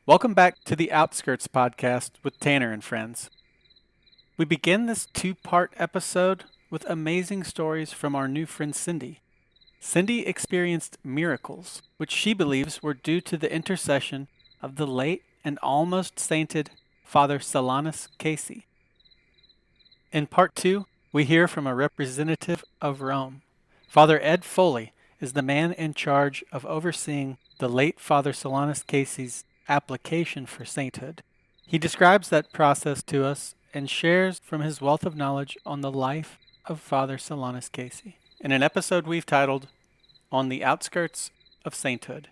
Welcome back to the Outskirts podcast with Tanner and friends. We begin this two-part episode with amazing stories from our new friend Cindy. Cindy experienced miracles, which she believes were due to the intercession of the late and almost sainted Father Solanus Casey. In part two, we hear from a representative of Rome. Father Ed Foley is the man in charge of overseeing the late Father Solanus Casey's application for sainthood. He describes that process to us and shares from his wealth of knowledge on the life of Father Solanus Casey in an episode we've titled On the Outskirts of Sainthood.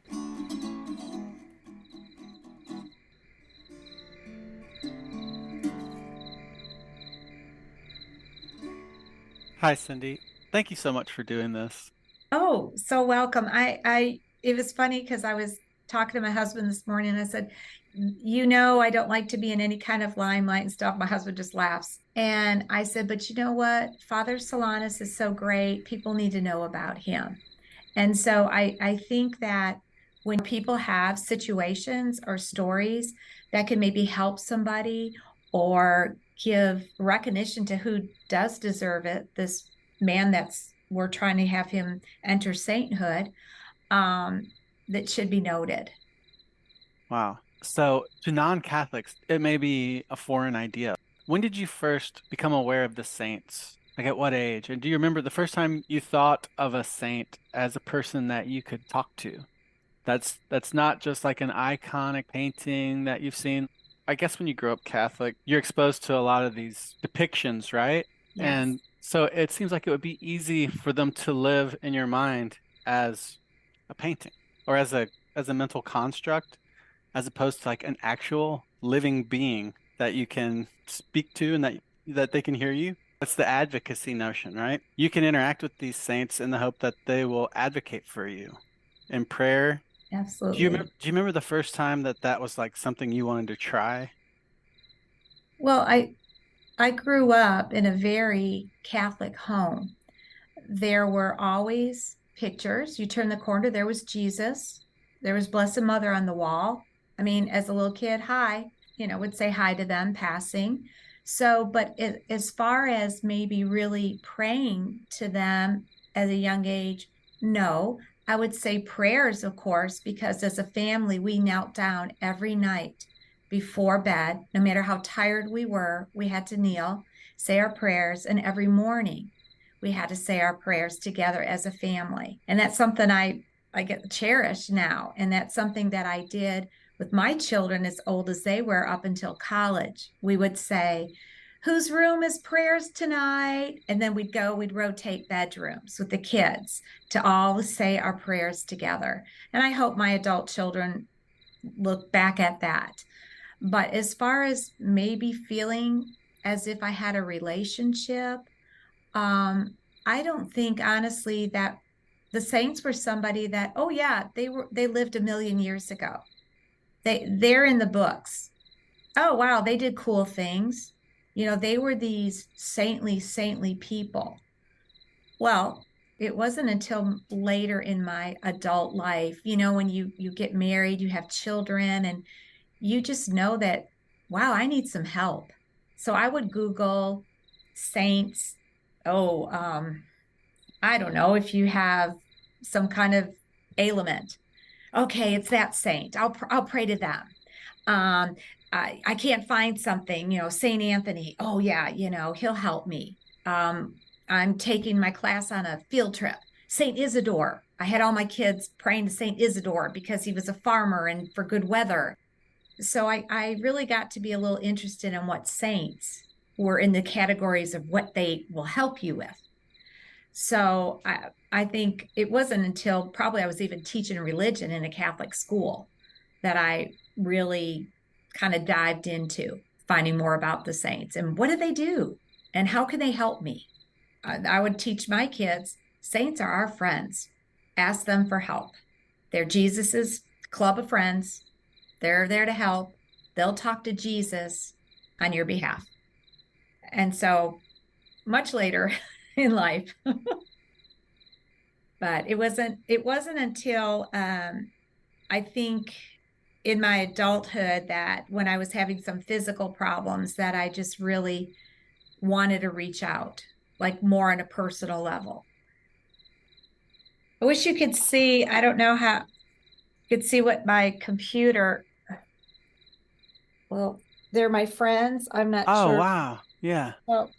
Hi, Cindy. Thank you so much for doing this. Oh, so welcome. It was funny because I was talking to my husband this morning and I said, I don't like to be in any kind of limelight and stuff. My husband just laughs. And I said, but you know what? Father Solanus is so great. People need to know about him. And so I think that when people have situations or stories that can maybe help somebody or give recognition to who does deserve it, this man that's we're trying to have him enter sainthood, um, that should be noted. Wow. So, to non Catholics, it may be a foreign idea. When did you first become aware of the saints? Like, at what age? And do you remember the first time you thought of a saint as a person that you could talk to? That's not just like an iconic painting that you've seen. I guess when you grow up Catholic, you're exposed to a lot of these depictions, right? Yes. And so it seems like it would be easy for them to live in your mind as a painting or as a mental construct as opposed to like an actual living being that you can speak to and that they can hear you. That's the advocacy notion, right? You can interact with these saints in the hope that they will advocate for you in prayer. Absolutely. Do you remember the first time that was like something you wanted to try? Well, I grew up in a very Catholic home. There were always pictures. You turn the corner, there was Jesus. There was Blessed Mother on the wall. I mean, as a little kid, hi, would say hi to them passing. So, but as far as maybe really praying to them at a young age, no. I would say prayers, of course, because as a family, we knelt down every night before bed. No matter how tired we were, we had to kneel, say our prayers, and every morning we had to say our prayers together as a family. And that's something I get cherished now. And that's something that I did with my children as old as they were up until college. We would say, whose room is prayers tonight? And then we'd rotate bedrooms with the kids to all say our prayers together. And I hope my adult children look back at that. But as far as maybe feeling as if I had a relationship, um, I don't think honestly that the saints were somebody that, oh yeah, they lived a million years ago. They're in the books. Oh wow, they did cool things. They were these saintly people. Well, it wasn't until later in my adult life, when you get married, you have children, and you just know that, wow, I need some help. So I would Google saints. Oh, I don't know if you have some kind of ailment. Okay, it's that saint. I'll pray to them. Um, I can't find something, Saint Anthony. Oh yeah, he'll help me. Um, I'm taking my class on a field trip. Saint Isidore. I had all my kids praying to Saint Isidore because he was a farmer and for good weather. So I really got to be a little interested in what saints were in the categories of what they will help you with. So I think it wasn't until probably I was even teaching religion in a Catholic school that I really kind of dived into finding more about the saints and what do they do and how can they help me. I would teach my kids saints are our friends. Ask them for help. They're Jesus's club of friends. They're there to help. They'll talk to Jesus on your behalf. And so much later in life, but it wasn't until I think in my adulthood that when I was having some physical problems that I just really wanted to reach out, like more on a personal level. I wish you could see, I don't know how you could see what my computer, well, they're my friends. I'm not Oh, sure. wow. Yeah. Well,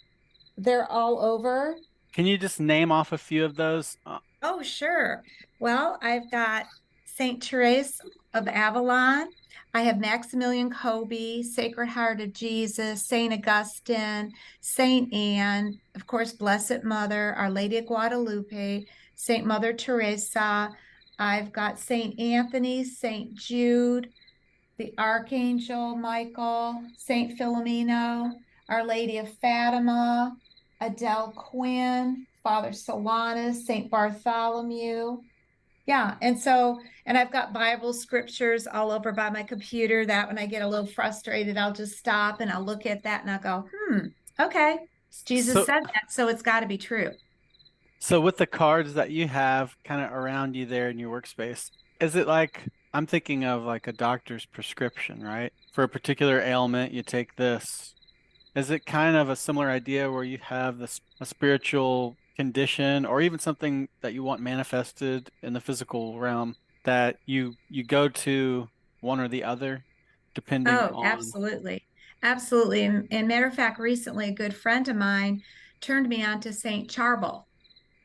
they're all over. Can you just name off a few of those? Oh, sure. Well, I've got Saint Therese of Avalon. I have Maximilian Kolbe, Sacred Heart of Jesus, Saint Augustine, Saint Anne, of course, Blessed Mother, Our Lady of Guadalupe, Saint Mother Teresa. I've got Saint Anthony, Saint Jude, the Archangel Michael, Saint Philomeno, Our Lady of Fatima, Adele Quinn, Father Solanus, Saint Bartholomew. Yeah. And I've got Bible scriptures all over by my computer that when I get a little frustrated, I'll just stop and I'll look at that and I'll go, okay. Jesus So, said that, so it's got to be true. so with the cards that you have kind of around you there in your workspace, is it like I'm thinking of like a doctor's prescription, right? For a particular ailment, you take this. Is it kind of a similar idea where you have this a spiritual condition or even something that you want manifested in the physical realm that you go to one or the other depending Oh, on absolutely. Absolutely. And matter of fact, recently a good friend of mine turned me on to Saint Charbel.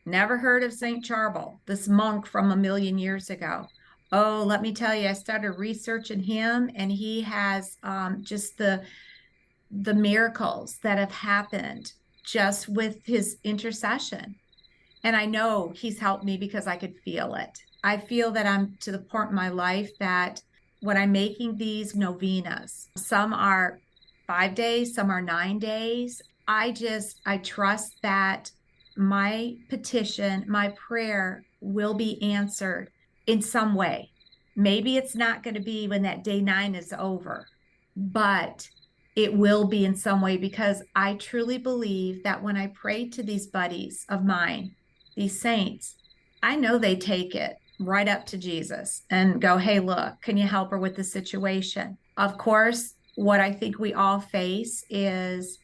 Never heard of Saint Charbel, this monk from a million years ago. Oh, let me tell you, I started researching him, and he has just the miracles that have happened just with his intercession. And I know he's helped me because I could feel it. I feel that I'm to the point in my life that when I'm making these novenas, some are 5 days, some are 9 days. I trust that my petition, my prayer will be answered in some way. Maybe it's not going to be when that day 9 is over, but it will be in some way because I truly believe that when I pray to these buddies of mine, these saints, I know they take it right up to Jesus and go, hey, look, can you help her with the situation? Of course, what I think we all face is,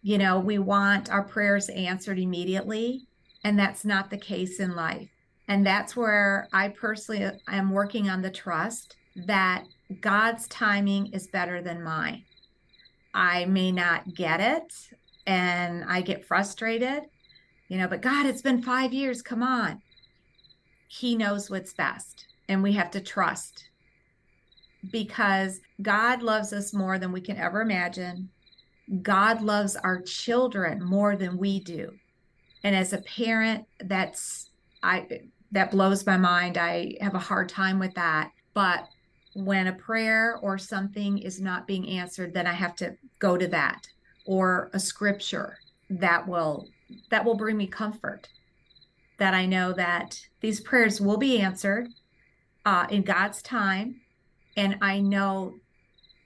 we want our prayers answered immediately, and that's not the case in life. And that's where I personally am working on the trust that God's timing is better than mine. I may not get it and I get frustrated, but God, it's been 5 years. Come on. He knows what's best. And we have to trust because God loves us more than we can ever imagine. God loves our children more than we do. And as a parent, that blows my mind. I have a hard time with that. But when a prayer or something is not being answered, then I have to go to that or a scripture that will bring me comfort, that I know that these prayers will be answered in God's time. And I know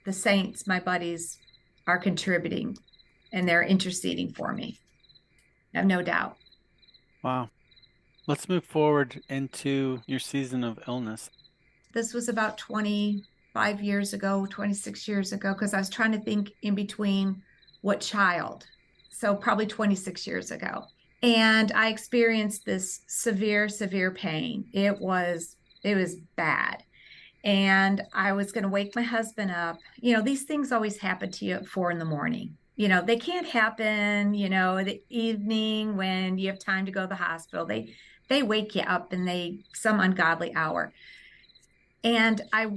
the saints, my buddies, are contributing and they're interceding for me. I have no doubt. wow. Let's move forward into your season of illness. This was about 25 years ago, 26 years ago, because I was trying to think in between what child. So probably 26 years ago. And I experienced this severe, severe pain. It was bad. And I was going to wake my husband up. These things always happen to you at 4 in the morning. They can't happen, the evening when you have time to go to the hospital. They wake you up in some ungodly hour. And I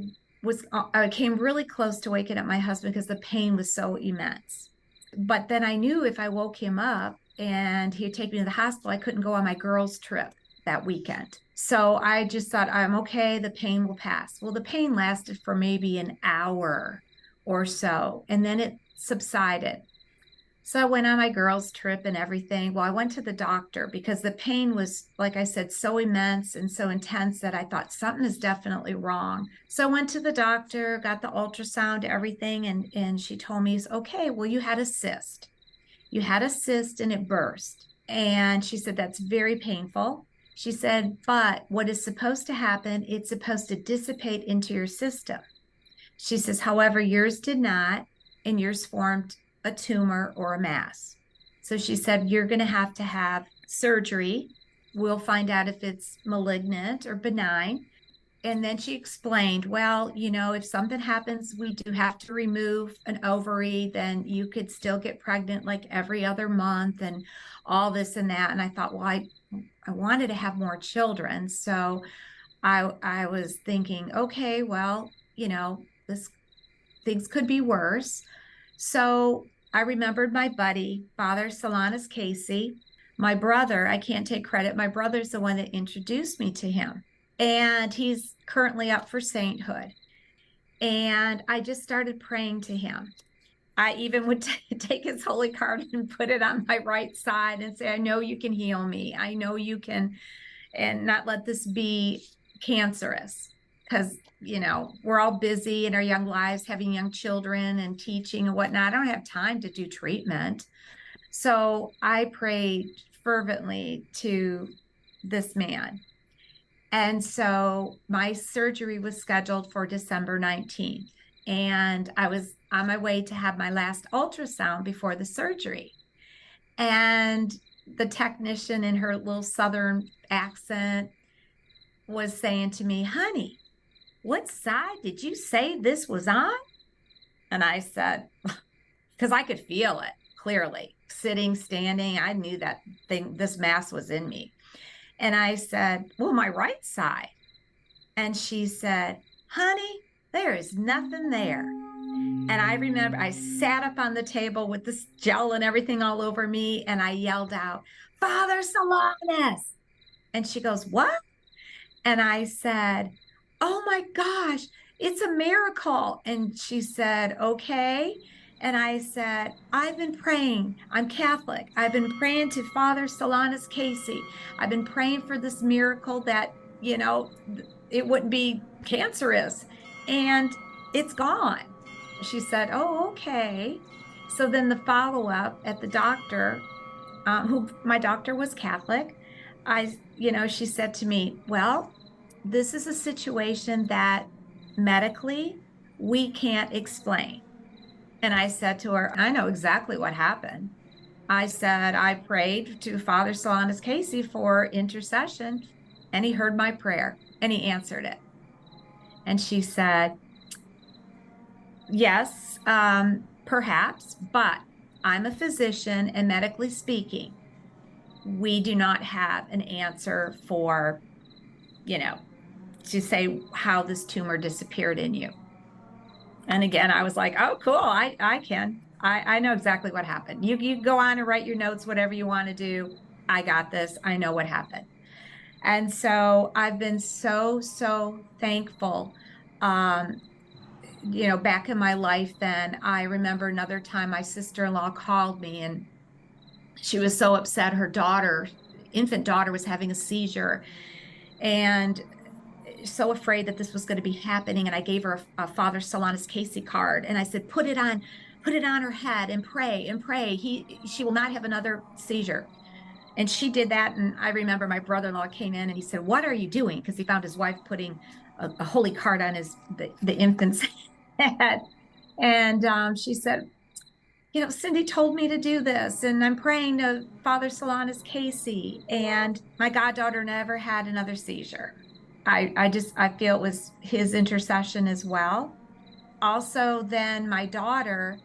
came really close to waking up my husband because the pain was so immense. But then I knew if I woke him up and he'd take me to the hospital, I couldn't go on my girls' trip that weekend. So I just thought, I'm okay, the pain will pass. Well, the pain lasted for maybe an hour or so, and then it subsided. So I went on my girls' trip and everything. Well, I went to the doctor because the pain was, like I said, so immense and so intense that I thought something is definitely wrong. So I went to the doctor, got the ultrasound, everything, and she told me, okay, well, you had a cyst. You had a cyst and it burst. And she said, that's very painful. She said, but what is supposed to happen, it's supposed to dissipate into your system. She says, however, yours did not, and yours formed a tumor or a mass. So she said, you're going to have surgery. We'll find out if it's malignant or benign. And then she explained, well, if something happens, we do have to remove an ovary, then you could still get pregnant like every other month and all this and that. And I thought, well, I wanted to have more children. So I was thinking, okay, well, this things could be worse. So I remembered my buddy, Father Solanus Casey. My brother, I can't take credit. My brother's the one that introduced me to him. And he's currently up for sainthood. And I just started praying to him. I even would take his holy card and put it on my right side and say, I know you can heal me. I know you can, and not let this be cancerous. Because, we're all busy in our young lives, having young children and teaching and whatnot. I don't have time to do treatment. So I prayed fervently to this man. And so my surgery was scheduled for December 19th. And I was on my way to have my last ultrasound before the surgery. And the technician, in her little Southern accent, was saying to me, honey, what side did you say this was on? And I said, because I could feel it clearly, sitting, standing. I knew that this mass was in me. And I said, well, my right side. And she said, honey, there is nothing there. And I remember I sat up on the table with this gel and everything all over me. And I yelled out, Father Solanus. And she goes, what? And I said, oh my gosh, it's a miracle. And she said, okay. And I said, I've been praying. I'm Catholic. I've been praying to Father Solanus Casey. I've been praying for this miracle that, it wouldn't be cancerous. And it's gone. She said, oh, okay. So then the follow up at the doctor, who my doctor was Catholic, she said to me, well, this is a situation that medically we can't explain. And I said to her, I know exactly what happened. I said, I prayed to Father Solanus Casey for intercession, and he heard my prayer and he answered it. And she said, yes, perhaps, but I'm a physician, and medically speaking, we do not have an answer for, to say how this tumor disappeared in you. And again, I was like, oh, cool. I can. I know exactly what happened. You go on and write your notes, whatever you want to do. I got this. I know what happened. And so I've been so, so thankful. Back in my life, then I remember another time my sister-in-law called me, and she was so upset. Her infant daughter, was having a seizure, and so afraid that this was going to be happening. And I gave her a Father Solanus Casey card, and I said, put it on her head and pray and pray. She will not have another seizure. And she did that. And I remember my brother-in-law came in and he said, what are you doing? Because he found his wife putting a holy card on the infant's head. And she said, Cindy told me to do this, and I'm praying to Father Solanus Casey, and my goddaughter never had another seizure. I feel it was his intercession as well. Also, then my daughter,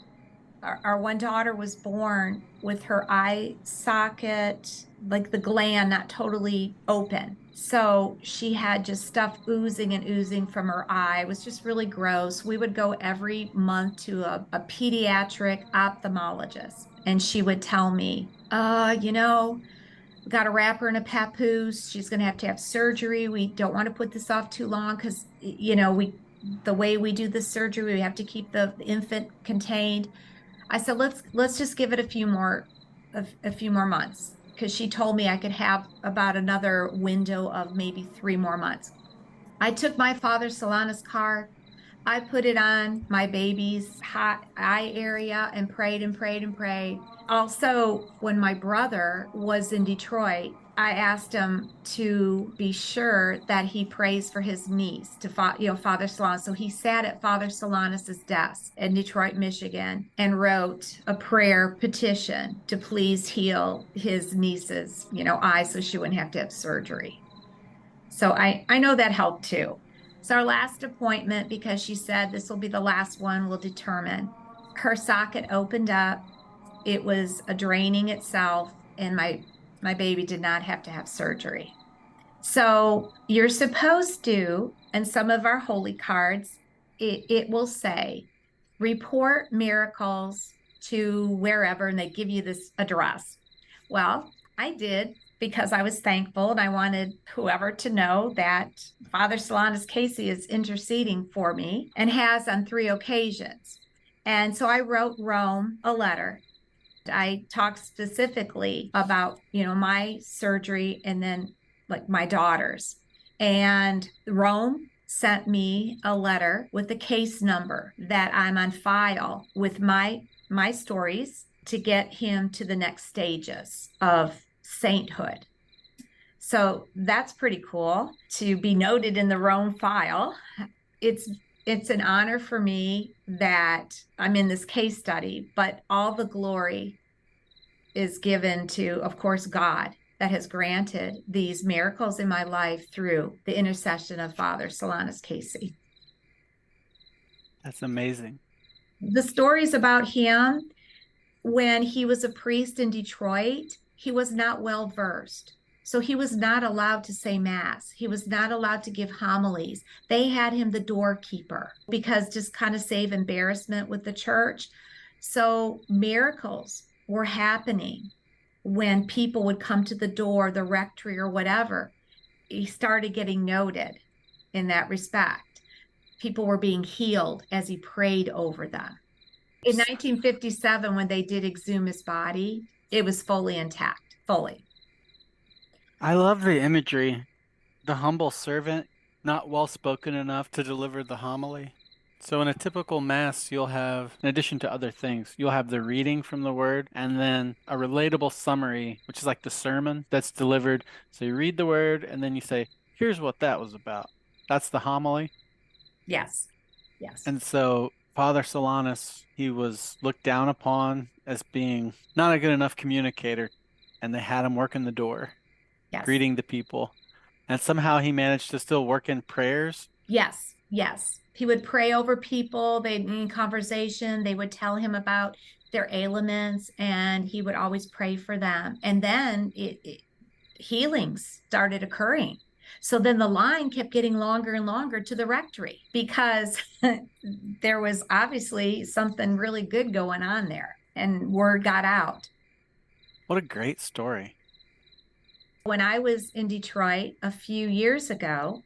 our one daughter, was born with her eye socket, like the gland, not totally open. So she had just stuff oozing and oozing from her eye. It was just really gross. We would go every month to a pediatric ophthalmologist, and she would tell me, we got to wrap her in a papoose. She's going to have surgery. We don't want to put this off too long because, the way we do this surgery, we have to keep the infant contained. I said, let's just give it a few more months, because she told me I could have about another window of maybe 3 more months. I took my Father Solanus card. I put it on my baby's hot eye area and prayed and prayed and prayed. Also, when my brother was in Detroit, I asked him to be sure that he prays for his niece, to Father Solanus. So he sat at Father Solanus's desk in Detroit, Michigan, and wrote a prayer petition to please heal his niece's, eyes so she wouldn't have to have surgery. So I know that helped too. So our last appointment, because she said this will be the last one, will determine. Her socket opened up. It was a draining itself, and my baby did not have to have surgery. So you're supposed to, and some of our holy cards, it will say, report miracles to wherever, and they give you this address. Well, I did because I was thankful and I wanted whoever to know that Father Solanus Casey is interceding for me and has on 3 occasions. And so I wrote Rome a letter. I talked specifically about, my surgery and then like my daughter's. And Rome sent me a letter with a case number that I'm on file with my stories to get him to the next stages of sainthood. So that's pretty cool to be noted in the Rome file. It's an honor for me that I'm in this case study, but all the glory is given to, of course, God that has granted these miracles in my life through the intercession of Father Solanus Casey. That's amazing. The stories about him when he was a priest in Detroit, he was not well versed. So he was not allowed to say mass. He was not allowed to give homilies. They had him the doorkeeper because just kind of save embarrassment with the church. So miracles were happening when people would come to the door, the rectory or whatever. He started getting noted in that respect. People were being healed as he prayed over them. In 1957, when they did exhume his body, it was fully intact, fully. I love the imagery. The humble servant, not well spoken enough to deliver the homily. So in a typical mass, you'll have, in addition to other things, you'll have the reading from the word and then a relatable summary, which is like the sermon that's delivered. So you read the word and then you say, here's what that was about. That's the homily. Yes. Yes. And so Father Solanus, he was looked down upon as being not a good enough communicator, and they had him working the door, Yes. greeting the people. And somehow he managed to still work in prayers. Yes. Yes. He would pray over people. They'd in conversation. They would tell him about their ailments, and he would always pray for them. And then healings started occurring. So then the line kept getting longer and longer to the rectory because there was obviously something really good going on there, and word got out. What a great story. When I was in Detroit a few years ago,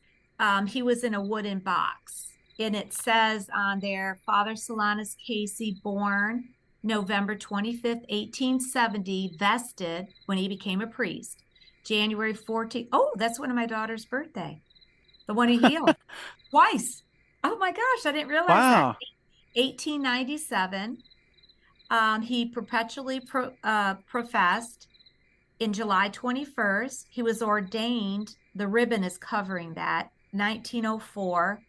he was in a wooden box. And it says on there, Father Solanus Casey, born November 25th, 1870, vested when he became a priest. January 14th. Oh, that's one of my daughter's birthday. The one he healed twice. Oh my gosh, I didn't realize that. Wow. 1897. He perpetually professed. In July 21st, he was ordained. The ribbon is covering that. 1904.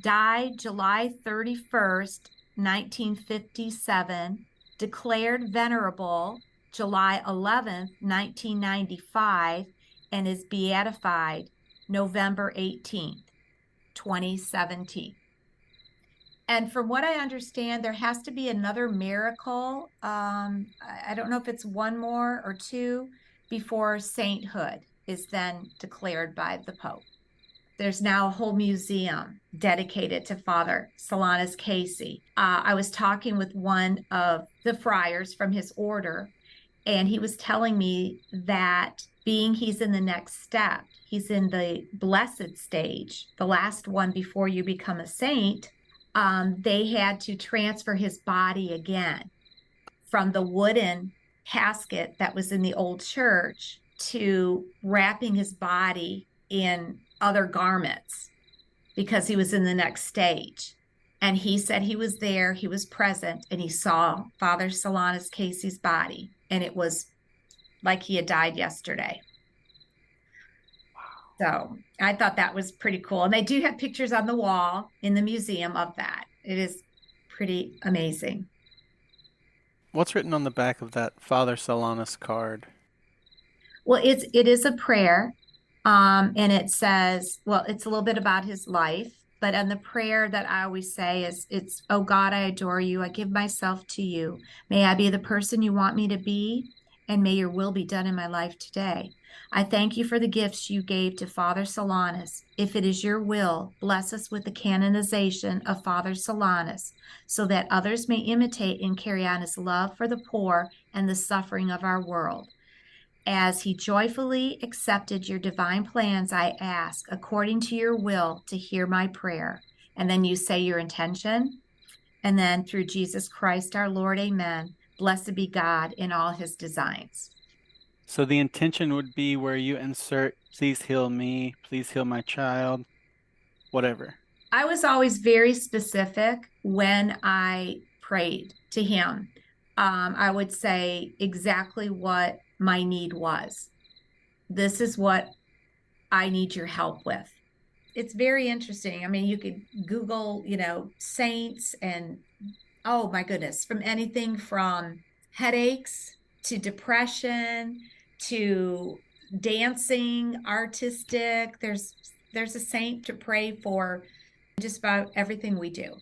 Died July 31st, 1957. Declared venerable July 11th, 1995, and is beatified November 18th, 2017. And from what I understand, there has to be another miracle. I don't know if it's one more or two before sainthood is then declared by the Pope. There's now a whole museum dedicated to Father Solanus Casey. I was talking with one of the friars from his order, and he was telling me that being he's in the next step, he's in the blessed stage, the last one before you become a saint. They had to transfer his body again from the wooden casket that was in the old church to wrapping his body in other garments because he was in the next stage. And he said he was there, he was present, and he saw Father Solanus Casey's body. And it was like he had died yesterday. So I thought that was pretty cool. And they do have pictures on the wall in the museum of that. It is pretty amazing. What's written on the back of that Father Solanus card? Well, it is a prayer. And it says, well, it's a little bit about his life, but on the prayer that I always say is it's, oh God, I adore you. I give myself to you. May I be the person you want me to be, and may your will be done in my life today. I thank you for the gifts you gave to Father Solanus. If it is your will, bless us with the canonization of Father Solanus, so that others may imitate and carry on his love for the poor and the suffering of our world. As he joyfully accepted your divine plans, I ask, according to your will, to hear my prayer. And then you say your intention. And then through Jesus Christ our Lord, amen. Blessed be God in all his designs. So the intention would be where you insert, please heal me, please heal my child, whatever. I was always very specific when I prayed to him. I would say exactly what my need was. This is what I need your help with. It's very interesting. I mean, you could Google, saints and oh my goodness, from anything from headaches to depression to dancing, artistic. There's a saint to pray for just about everything we do.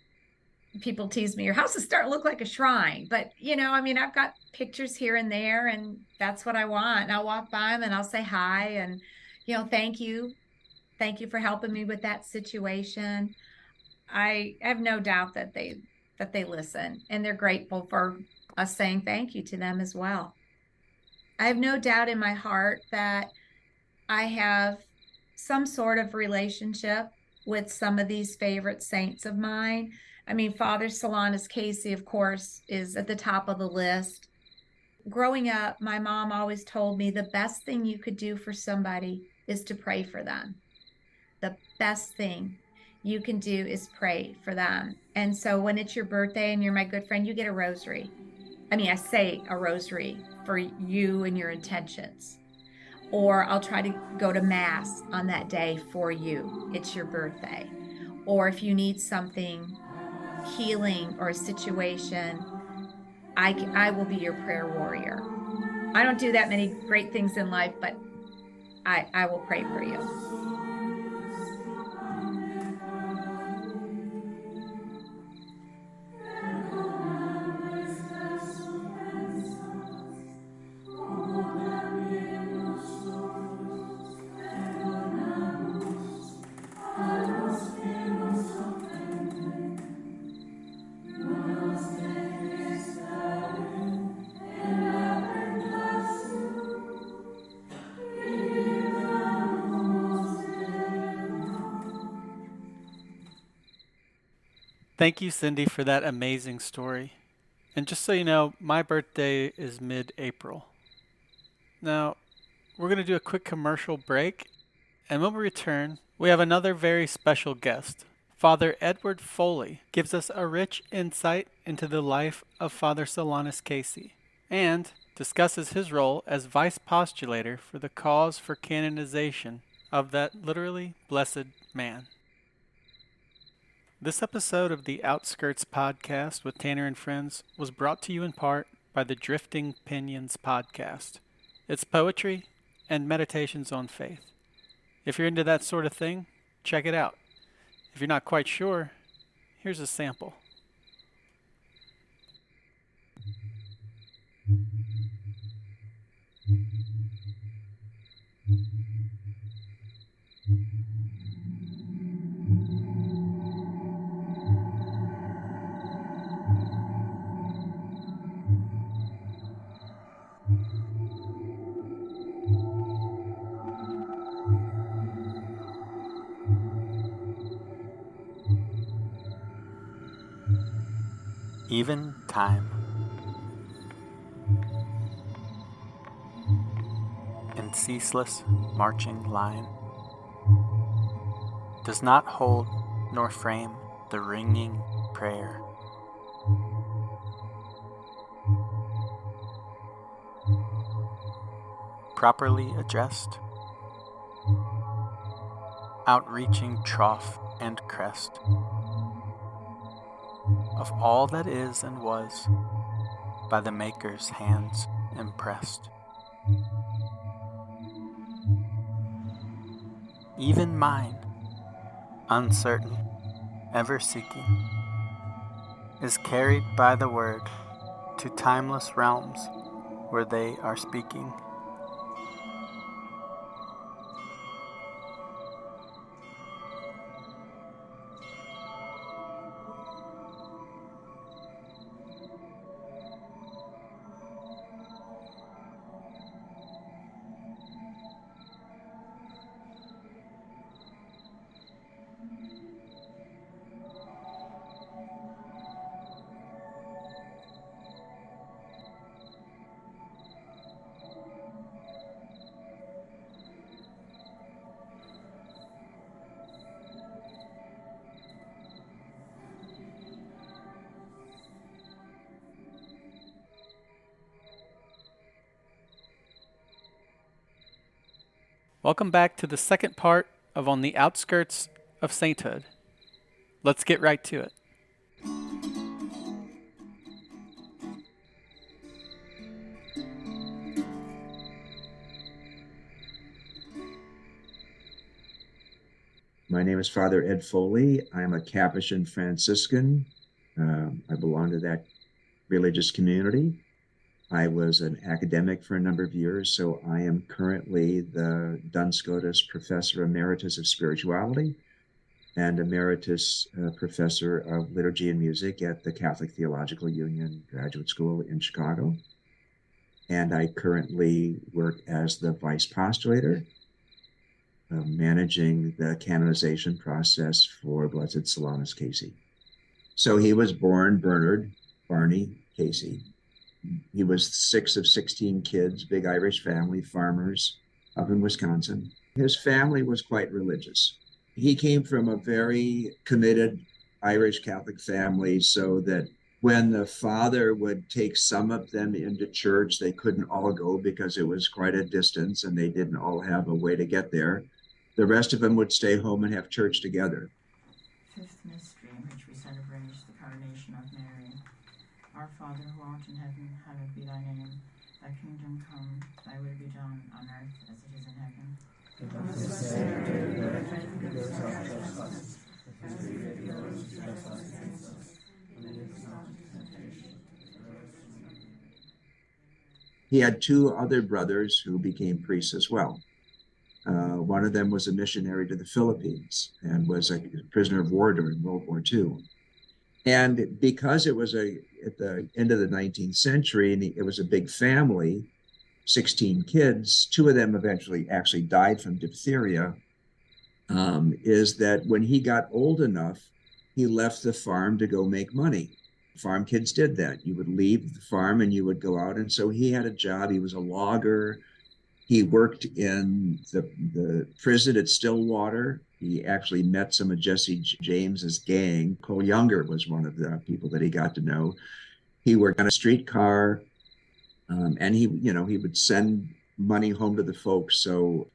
People tease me, your house is starting to look like a shrine. But I mean, I've got pictures here and there, and that's what I want. And I'll walk by them and I'll say hi and thank you. Thank you for helping me with that situation. I have no doubt that they listen and they're grateful for us saying thank you to them as well. I have no doubt in my heart that I have some sort of relationship with some of these favorite saints of mine. I mean, Father Solanus Casey, of course, is at the top of the list. Growing up, my mom always told me the best thing you could do for somebody is to pray for them. The best thing you can do is pray for them. And so when it's your birthday and you're my good friend, you get a rosary. I mean, I say a rosary for you and your intentions. Or I'll try to go to mass on that day for you. It's your birthday. Or if you need something healing or a situation, I will be your prayer warrior. I don't do that many great things in life, but I will pray for you. Thank you, Cindy, for that amazing story. And just so you know, my birthday is mid-April. Now, we're going to do a quick commercial break, and when we return, we have another very special guest. Father Edward Foley gives us a rich insight into the life of Father Solanus Casey and discusses his role as Vice Postulator for the cause for canonization of that literally blessed man. This episode of the Outskirts podcast with Tanner and Friends was brought to you in part by the Drifting Pinions podcast. It's poetry and meditations on faith. If you're into that sort of thing, check it out. If you're not quite sure, here's a sample. Even time. In ceaseless marching line does not hold nor frame the ringing prayer. Properly addressed, outreaching trough and crest of all that is and was, by the Maker's hands impressed. Even mine, uncertain, ever seeking, is carried by the word to timeless realms where they are speaking. Welcome back to the second part of On the Outskirts of Sainthood. Let's get right to it. My name is Father Ed Foley. I'm a Capuchin Franciscan. I belong to that religious community. I was an academic for a number of years, so I am currently the Duns Scotus Professor Emeritus of Spirituality and Emeritus Professor of Liturgy and Music at the Catholic Theological Union Graduate School in Chicago. And I currently work as the Vice Postulator, managing the canonization process for Blessed Solanus Casey. So he was born Bernard Barney Casey. He was 6 of 16 kids, big Irish family, farmers up in Wisconsin. His family was quite religious. He came from a very committed Irish Catholic family, so that when the father would take some of them into church, they couldn't all go because it was quite a distance and they didn't all have a way to get there. The rest of them would stay home and have church together. Fifth mystery in which we celebrate the coronation of Mary. Our Father who art in heaven, hallowed be thy name. Thy kingdom come, thy will be done on earth as it is in heaven. Give us this day our daily bread, and forgive us our trespasses, as we forgive those who trespass against us. And lead us not into temptation, but deliver us from evil. He had 2 other brothers who became priests as well. One of them was a missionary to the Philippines and was a prisoner of war during World War II. And because it was at the end of the 19th century, and it was a big family, 16 kids, 2 of them eventually actually died from diphtheria, is that when he got old enough, he left the farm to go make money. Farm kids did that. You would leave the farm and you would go out. And so he had a job. He was a logger. He worked in the prison at Stillwater. He actually met some of Jesse James's gang. Cole Younger was one of the people that he got to know. He worked on a streetcar, and he would send money home to the folks. So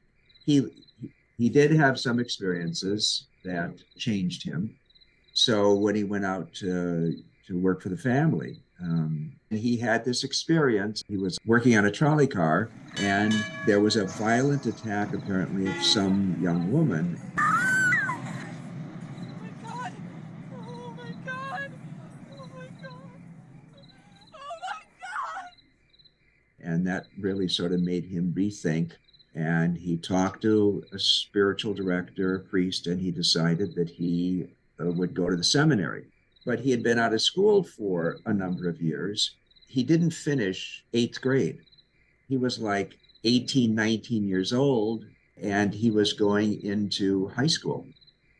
he did have some experiences that changed him. So when he went out to work for the family, he had this experience. He was working on a trolley car, and there was a violent attack, apparently, of some young woman. And that really sort of made him rethink. And he talked to a spiritual director, a priest, and he decided that he would go to the seminary. But he had been out of school for a number of years. He didn't finish 8th grade. He was like 18, 19 years old, and he was going into high school.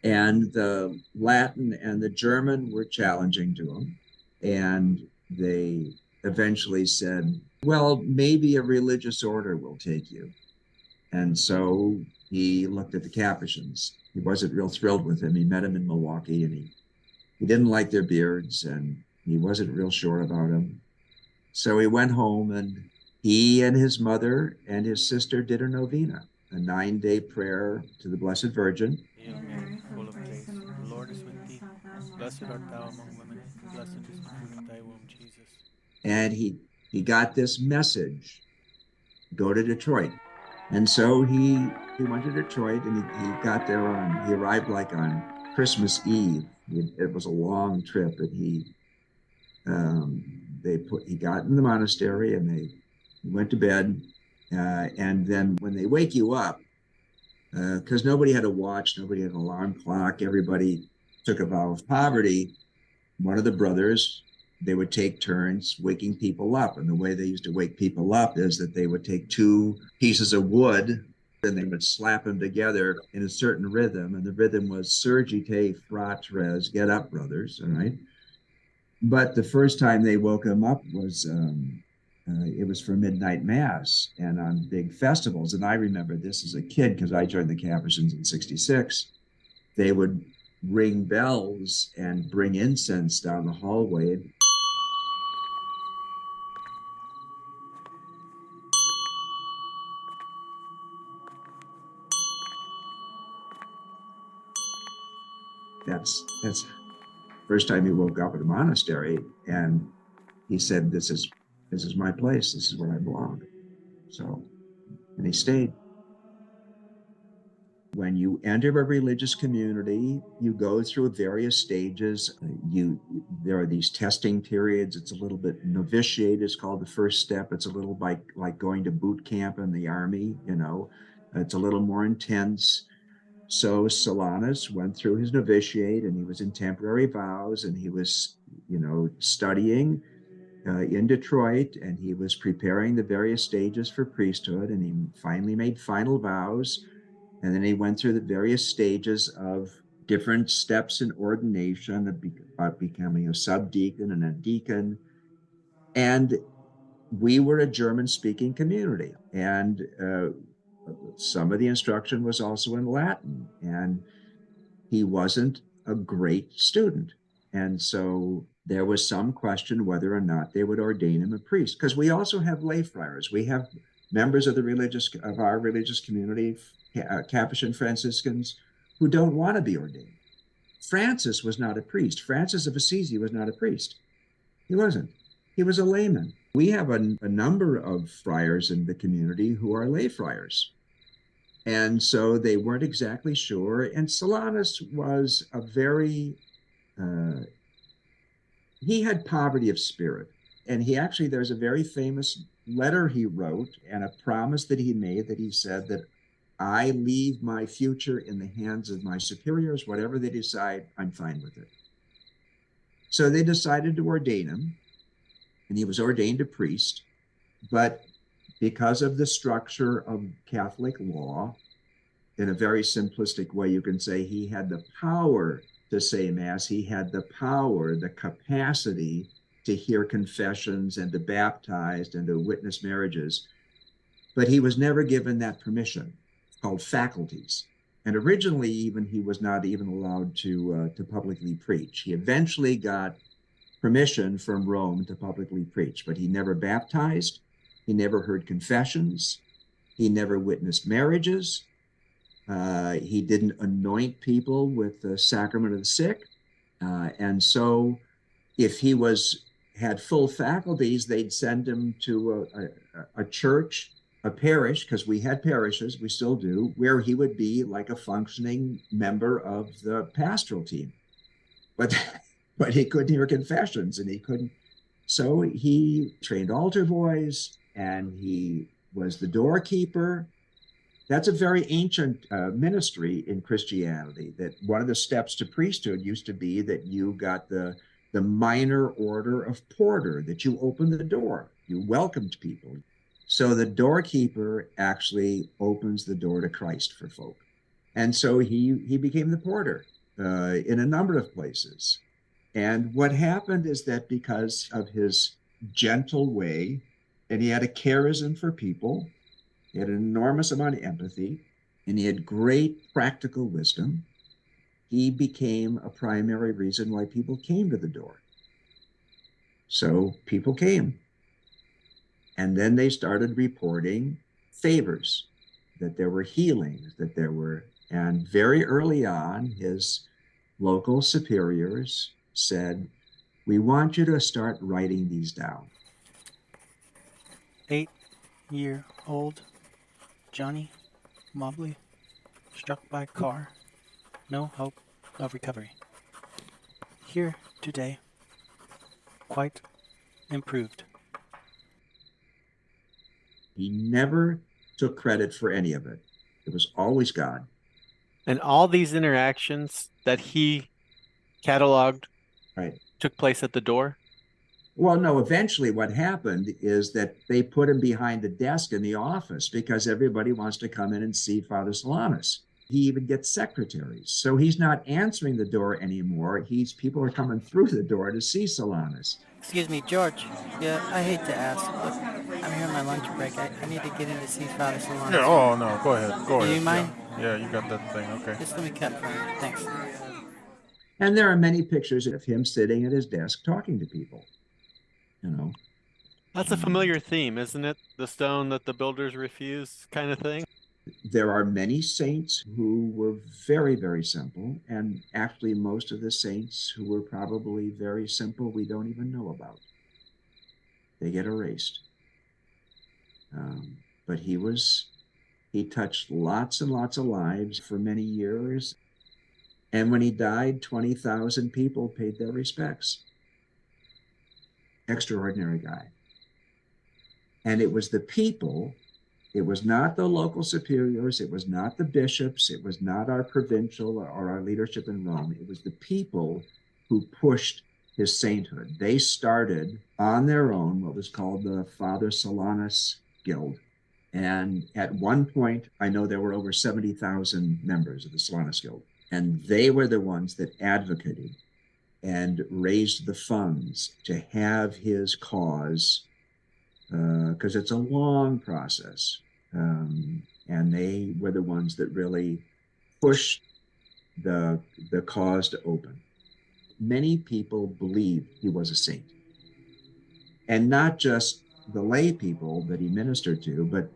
And the Latin and the German were challenging to him. And they eventually said, well, maybe a religious order will take you. And so he looked at the Capuchins. He wasn't real thrilled with him. He met him in Milwaukee, and he didn't like their beards, and he wasn't real sure about them. So he went home, and he and his mother and his sister did a novena, a 9-day prayer to the Blessed Virgin. Hail Mary, full of grace, the Lord is with thee. Blessed art thou among women, and blessed is the fruit of thy womb, Jesus. And he got this message, go to Detroit. And so he went to Detroit, and he got there he arrived like on Christmas Eve. It was a long trip, and he got in the monastery, and they went to bed. And then when they wake you up, because nobody had a watch, nobody had an alarm clock, everybody took a vow of poverty. One of the brothers, they would take turns waking people up. And the way they used to wake people up is that they would take two pieces of wood and they would slap them together in a certain rhythm. And the rhythm was Surgite fratres, get up, brothers. All right. But the first time they woke him up was it was for midnight mass and on big festivals. And I remember this as a kid because I joined the Capuchins in '66. They would ring bells and bring incense down the hallway. That's first time he woke up at a monastery, and he said, "This is my place. This is where I belong." So, and he stayed. When you enter a religious community, you go through various stages. There are these testing periods. It's a little bit novitiate is called the first step. It's a little like going to boot camp in the army. It's a little more intense. So Solanus went through his novitiate, and he was in temporary vows, and he was, studying in Detroit, and he was preparing the various stages for priesthood, and he finally made final vows. And then he went through the various stages of different steps in ordination, about becoming a subdeacon and a deacon. And we were a German-speaking community, and some of the instruction was also in Latin. And he wasn't a great student. And so there was some question whether or not they would ordain him a priest, because we also have lay friars. We have members of our religious community, Capuchin Franciscans, who don't want to be ordained. Francis was not a priest. Francis of Assisi was not a priest. He wasn't. He was a layman. We have a number of friars in the community who are lay friars. And so they weren't exactly sure. And Solanus was he had poverty of spirit. And there's a very famous letter he wrote and a promise that he made, that he said that I leave my future in the hands of my superiors. Whatever they decide, I'm fine with it. So they decided to ordain him, and he was ordained a priest. But because of the structure of Catholic law, in a very simplistic way, you can say he had the power to say Mass. He had the power, the capacity to hear confessions and to baptize and to witness marriages. But he was never given that permission. It's called faculties. And originally, even he was not even allowed to publicly preach. He eventually got permission from Rome to publicly preach, but he never baptized. He never heard confessions. He never witnessed marriages. He didn't anoint people with the sacrament of the sick. And so if he had full faculties, they'd send him to a church, a parish, because we had parishes, we still do, where he would be like a functioning member of the pastoral team. But he couldn't hear confessions, and he couldn't. So he trained altar boys, and he was the doorkeeper. That's a very ancient ministry in Christianity, that one of the steps to priesthood used to be that you got the minor order of porter, that you opened the door, you welcomed people. So the doorkeeper actually opens the door to Christ for folk. And so he became the porter in a number of places. And what happened is that because of his gentle way, and he had a charism for people, he had an enormous amount of empathy, and he had great practical wisdom, he became a primary reason why people came to the door. So people came. And then they started reporting favors, that there were healings, that there were And very early on, his local superiors said, we want you to start writing these down. 8-year-old Johnny Mobley struck by car. No hope of recovery. Here today. Quite improved. He never took credit for any of it. It was always God. And all these interactions that he cataloged Right. took place at the door. Well, no, eventually what happened is that they put him behind the desk in the office because everybody wants to come in and see Father Solanus. He even gets secretaries. So he's not answering the door anymore. People are coming through the door to see Solanus. Excuse me, George. Yeah, I hate to ask, but I'm here on my lunch break. I need to get in to see Father Solanus. Yeah, oh no, go ahead. Go Do ahead. you mind? Yeah, you got that thing, okay. Just let me cut for you. Thanks. And there are many pictures of him sitting at his desk talking to people. That's a familiar theme, isn't it? The stone that the builders refused kind of thing. There are many saints who were very, very simple, and actually most of the saints who were probably very simple we don't even know about. They get erased. But he touched lots and lots of lives for many years. And when he died, 20,000 people paid their respects. Extraordinary guy. And it was the people, it was not the local superiors, it was not the bishops, it was not our provincial or our leadership in Rome. It was the people who pushed his sainthood. They started on their own what was called the Father Solanus Guild. And at one point, I know there were over 70,000 members of the Solanus Guild. And they were the ones that advocated and raised the funds to have his cause, because it's a long process. And they were the ones that really pushed the cause to open. Many people believed he was a saint. And not just the lay people that he ministered to, but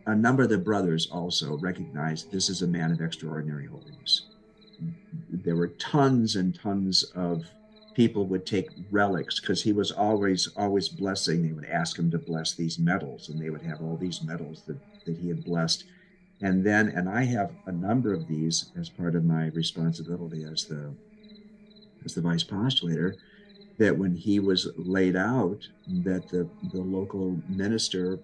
a number of the brothers also recognized this is a man of extraordinary holiness. There were tons and tons of people would take relics because he was always blessing. They would ask him to bless these medals, and they would have all these medals that he had blessed. And I have a number of these as part of my responsibility as the Vice Postulator, that when he was laid out, that the local minister,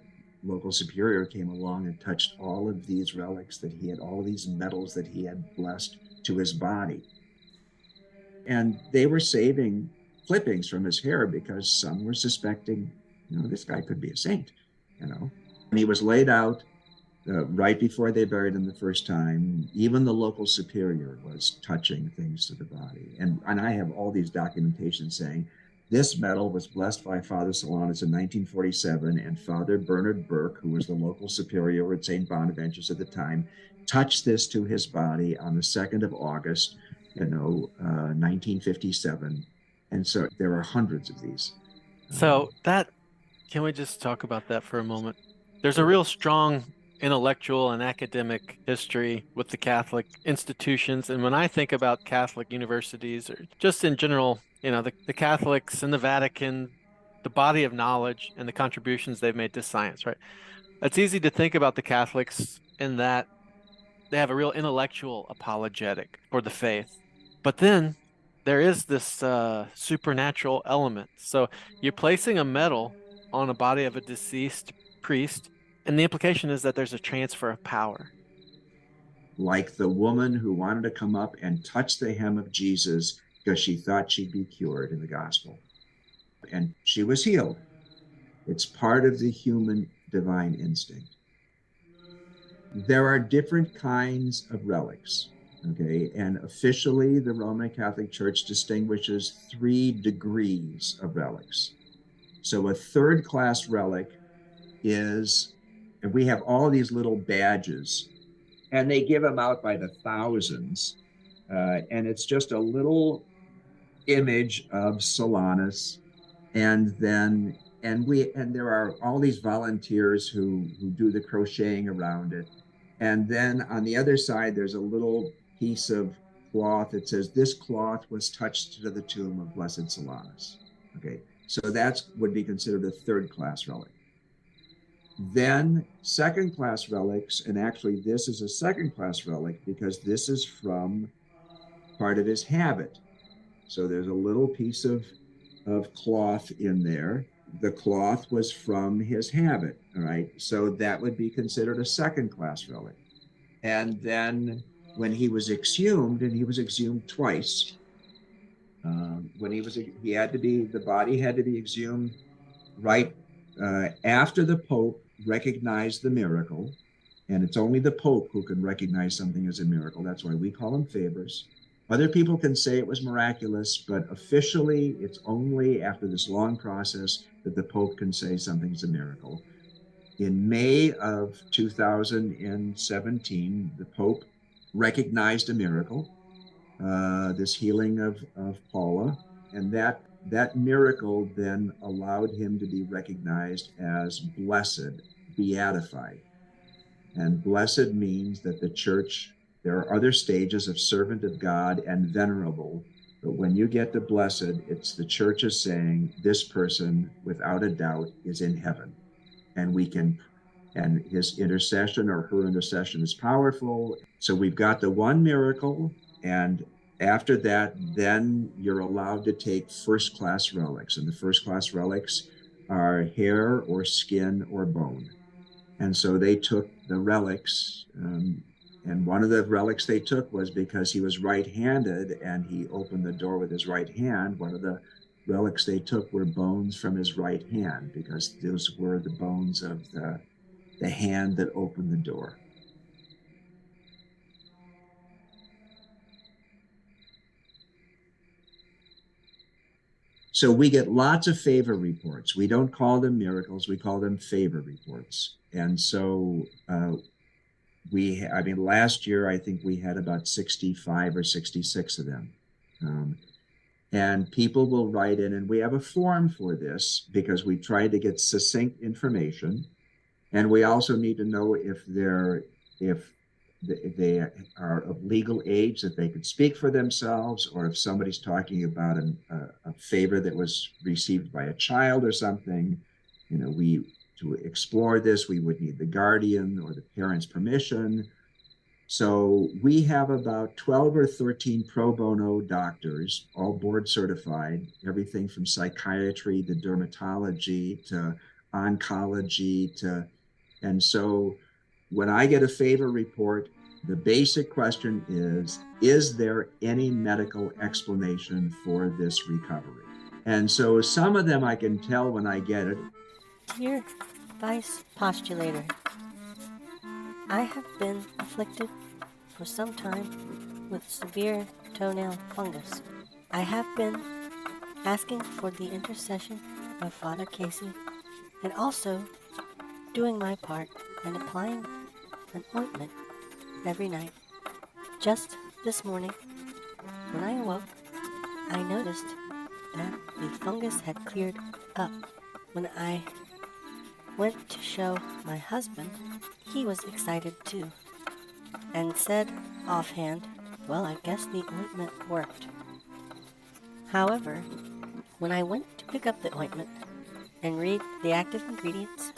local superior came along and touched all of these relics that he had, all these medals that he had blessed to his body. And they were saving clippings from his hair because some were suspecting, this guy could be a saint, And he was laid out right before they buried him the first time. Even the local superior was touching things to the body. And I have all these documentations saying, this medal was blessed by Father Solanus in 1947, and Father Bernard Burke, who was the local superior at St. Bonaventure's at the time, touched this to his body on the 2nd of August, 1957. And so there are hundreds of these. So can we just talk about that for a moment? There's a real strong intellectual and academic history with the Catholic institutions. And when I think about Catholic universities or just in general, the Catholics and the Vatican, the body of knowledge and the contributions they've made to science, right? It's easy to think about the Catholics in that they have a real intellectual apologetic for the faith. But then there is this supernatural element. So you're placing a medal on a body of a deceased priest, and the implication is that there's a transfer of power. Like the woman who wanted to come up and touch the hem of Jesus because she thought she'd be cured in the gospel. And she was healed. It's part of the human divine instinct. There are different kinds of relics, okay? And officially, the Roman Catholic Church distinguishes 3 degrees of relics. So a third-class relic is, and we have all these little badges, and they give them out by the thousands, and it's just a little image of Solanus, and there are all these volunteers who do the crocheting around it, And then on the other side, there's a little piece of cloth that says, this cloth was touched to the tomb of Blessed Solanus. Okay, so that would be considered a third-class relic. Then second-class relics, and actually this is a second-class relic because this is from part of his habit. So there's a little piece of cloth in there. The cloth was from his habit, all right? So that would be considered a second-class relic. And then when he was exhumed, and he was exhumed twice, the body had to be exhumed right after the Pope recognized the miracle, and it's only the Pope who can recognize something as a miracle. That's why we call them favors. Other people can say it was miraculous, but officially it's only after this long process that the Pope can say something's a miracle. In May of 2017, the Pope recognized a miracle, this healing of Paula, and that miracle then allowed him to be recognized as blessed, beatified. And blessed means that the church, there are other stages of servant of God and venerable, but when you get to blessed, it's the church is saying this person, without a doubt, is in heaven. And and his intercession or her intercession is powerful. So we've got the one miracle, and after that, then you're allowed to take first-class relics. And the first-class relics are hair or skin or bone. And so they took the relics, and one of the relics they took was because he was right-handed and he opened the door with his right hand. One of the relics they took were bones from his right hand, because those were the bones of the hand that opened the door. So we get lots of favor reports. We don't call them miracles, we call them favor reports. And so last year, I think we had about 65 or 66 of them. And people will write in, and we have a form for this because we try to get succinct information. And we also need to know if they are of legal age, that they could speak for themselves, or if somebody's talking about a favor that was received by a child or something. To explore this, we would need the guardian or the parent's permission. So we have about 12 or 13 pro bono doctors, all board certified, everything from psychiatry to dermatology to oncology and so when I get a favor report, the basic question is there any medical explanation for this recovery? And so some of them I can tell when I get it. Dear Vice Postulator, I have been afflicted for some time with severe toenail fungus. I have been asking for the intercession of Father Casey and also doing my part and applying an ointment every night. Just this morning, when I awoke, I noticed that the fungus had cleared up. When I went to show my husband, he was excited too, and said offhand, well, I guess the ointment worked. However, when I went to pick up the ointment and read the active ingredients,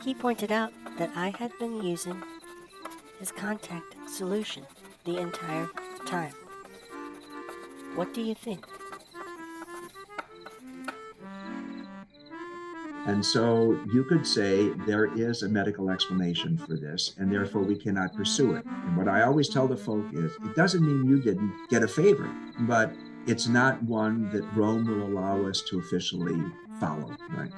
he pointed out that I had been using his contact solution the entire time. What do you think? And so you could say there is a medical explanation for this, and therefore we cannot pursue it. And what I always tell the folk is, it doesn't mean you didn't get a favor, but it's not one that Rome will allow us to officially follow, right?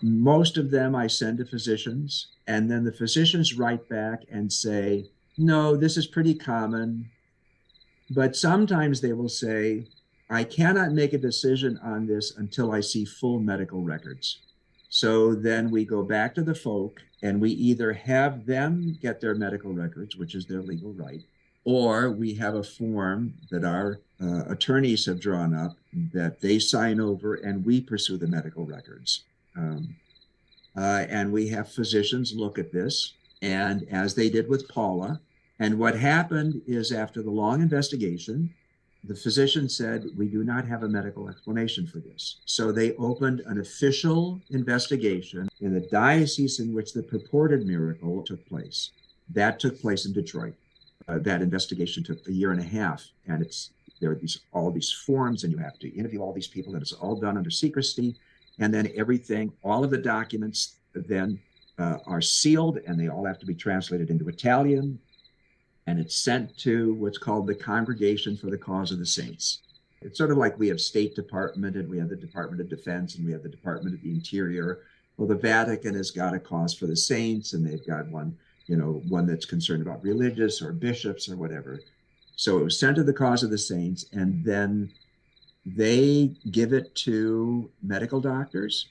Most of them I send to physicians, and then the physicians write back and say, no, this is pretty common. But sometimes they will say, I cannot make a decision on this until I see full medical records. So then we go back to the folk and we either have them get their medical records, which is their legal right, or we have a form that our attorneys have drawn up that they sign over and we pursue the medical records. And we have physicians look at this, and as they did with Paula. And what happened is, after the long investigation, the physician said, we do not have a medical explanation for this. So they opened an official investigation in the diocese in which the purported miracle took place. That took place in Detroit. That investigation took a year and a half, and there are all these forms, and you have to interview all these people, and it's all done under secrecy. And then all of the documents then are sealed, and they all have to be translated into Italian, and it's sent to what's called the Congregation for the Cause of the Saints. It's sort of like we have State Department, and we have the Department of Defense, and we have the Department of the Interior. Well, the Vatican has got a cause for the saints, and they've got one that's concerned about religious or bishops or whatever. So it was sent to the Cause of the Saints, and then they give it to medical doctors.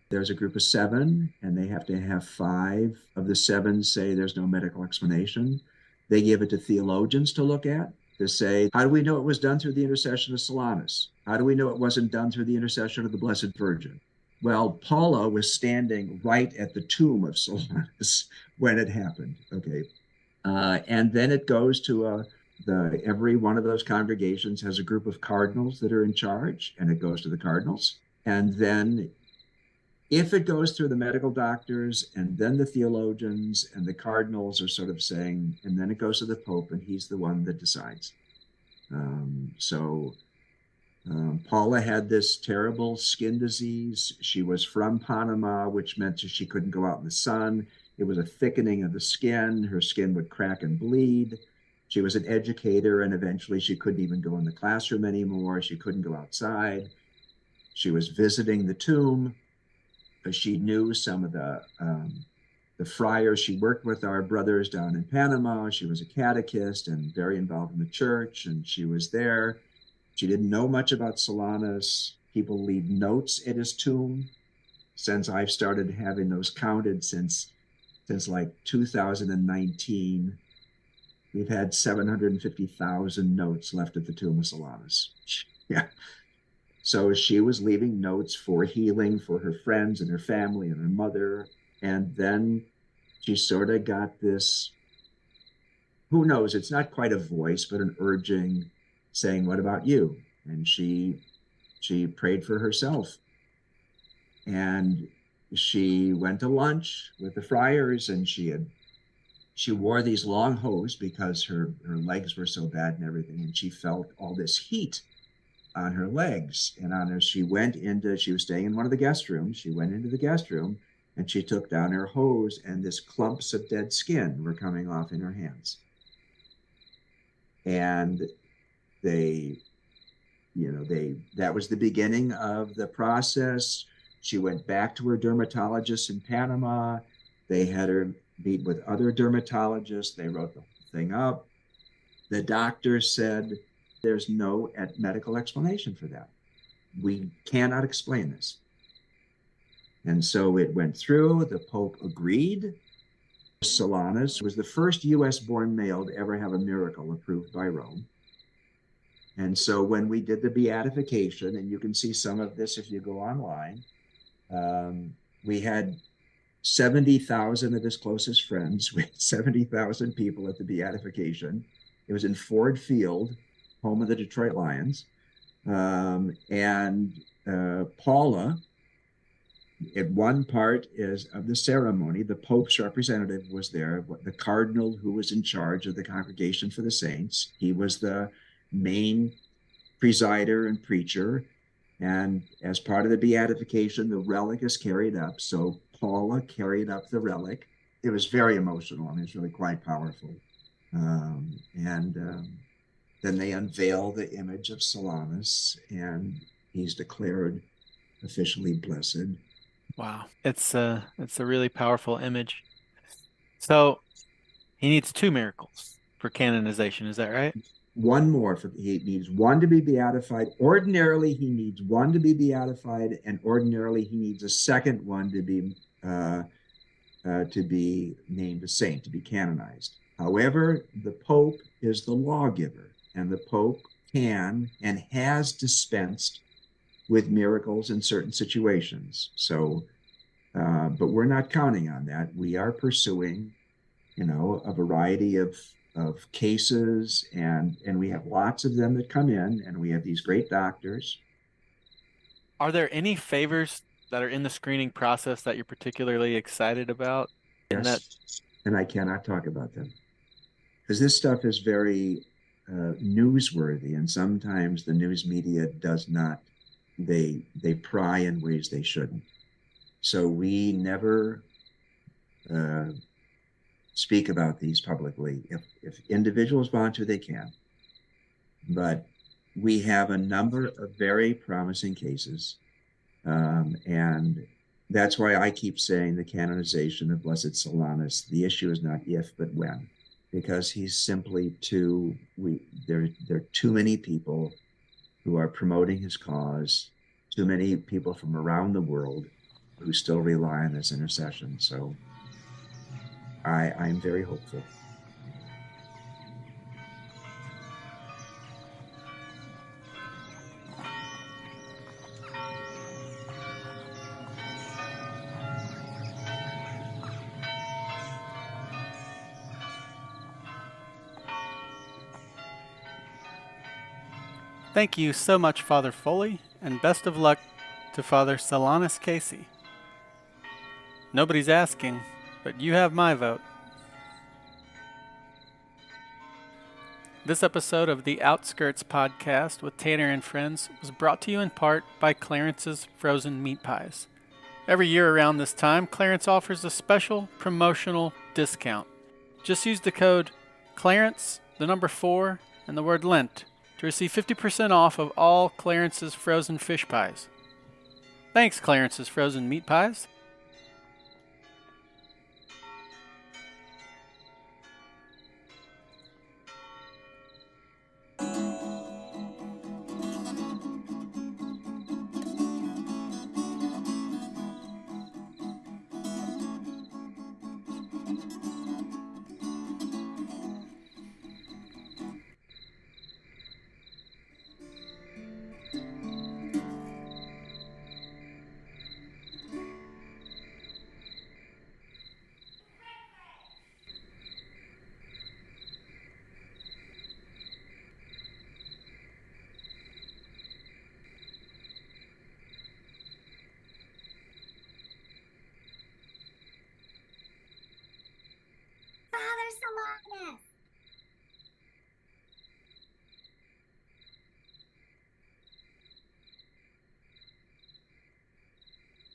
There's a group of 7, and they have to have 5 of the 7 say there's no medical explanation. They give it to theologians to look at, to say, how do we know it was done through the intercession of Solanus? How do we know it wasn't done through the intercession of the Blessed Virgin? Well, Paula was standing right at the tomb of Solanus when it happened, okay? And then it goes to every one of those congregations has a group of cardinals that are in charge, and it goes to the cardinals. And then if it goes through the medical doctors and then the theologians, and the cardinals are sort of saying, and then it goes to the Pope, and he's the one that decides. Paula had this terrible skin disease. She was from Panama, which meant that she couldn't go out in the sun. It was a thickening of the skin. Her skin would crack and bleed. She was an educator, and eventually she couldn't even go in the classroom anymore. She couldn't go outside. She was visiting the tomb. She knew some of the friars. She worked with our brothers down in Panama. She was a catechist and very involved in the church, and she was there. She didn't know much about Solanus. People leave notes at his tomb. Since I've started having those counted since like 2019, we've had 750,000 notes left at the tomb of Solanus. Yeah. So she was leaving notes for healing for her friends and her family and her mother. And then she sort of got this, who knows, it's not quite a voice, but an urging saying, what about you? And she prayed for herself. And she went to lunch with the friars, and she wore these long hose because her legs were so bad and everything. And she felt all this heat on her legs and on her. She was staying in one of the guest rooms. She went into the guest room, and she took down her hose, and this clumps of dead skin were coming off in her hands. And that was the beginning of the process. She went back to her dermatologist in Panama. They had her meet with other dermatologists. They wrote the whole thing up. The doctor said, there's no medical explanation for that. We cannot explain this. And so it went through. The Pope agreed. Solanus was the first US-born male to ever have a miracle approved by Rome. And so when we did the beatification, and you can see some of this if you go online, we had 70,000 of his closest friends. We had 70,000 people at the beatification. It was in Ford Field, home of the Detroit Lions. Paula, at one part of the ceremony, the Pope's representative was there, the cardinal who was in charge of the Congregation for the Saints. He was the main presider and preacher. And as part of the beatification, the relic is carried up. So Paula carried up the relic. It was very emotional. I mean, it's really quite powerful. Then they unveil the image of Solanus, and he's declared officially blessed. Wow. It's a really powerful image. So he needs 2 miracles for canonization. Is that right? One more. He needs 1 to be beatified. Ordinarily, he needs 1 to be beatified, and ordinarily he needs a second one to be named a saint, to be canonized. However, the Pope is the lawgiver, and the Pope can and has dispensed with miracles in certain situations. So, but we're not counting on that. We are pursuing, a variety of cases, and we have lots of them that come in, and we have these great doctors. Are there any favors that are in the screening process that you're particularly excited about? Yes, and I cannot talk about them because this stuff is very newsworthy, and sometimes the news media does not. They pry in ways they shouldn't. So we never speak about these publicly. If individuals want to, they can. But we have a number of very promising cases, and that's why I keep saying the canonization of Blessed Solanus. The issue is not if, but when, because he's simply there are too many people who are promoting his cause, too many people from around the world who still rely on this intercession. So I'm very hopeful. Thank you so much, Father Foley, and best of luck to Father Solanus Casey. Nobody's asking, but you have my vote. This episode of the Outskirts podcast with Tanner and Friends was brought to you in part by Clarence's Frozen Meat Pies. Every year around this time, Clarence offers a special promotional discount. Just use the code Clarence, the number 4, and the word Lent to receive 50% off of all Clarence's frozen fish pies. Thanks, Clarence's Frozen Meat Pies.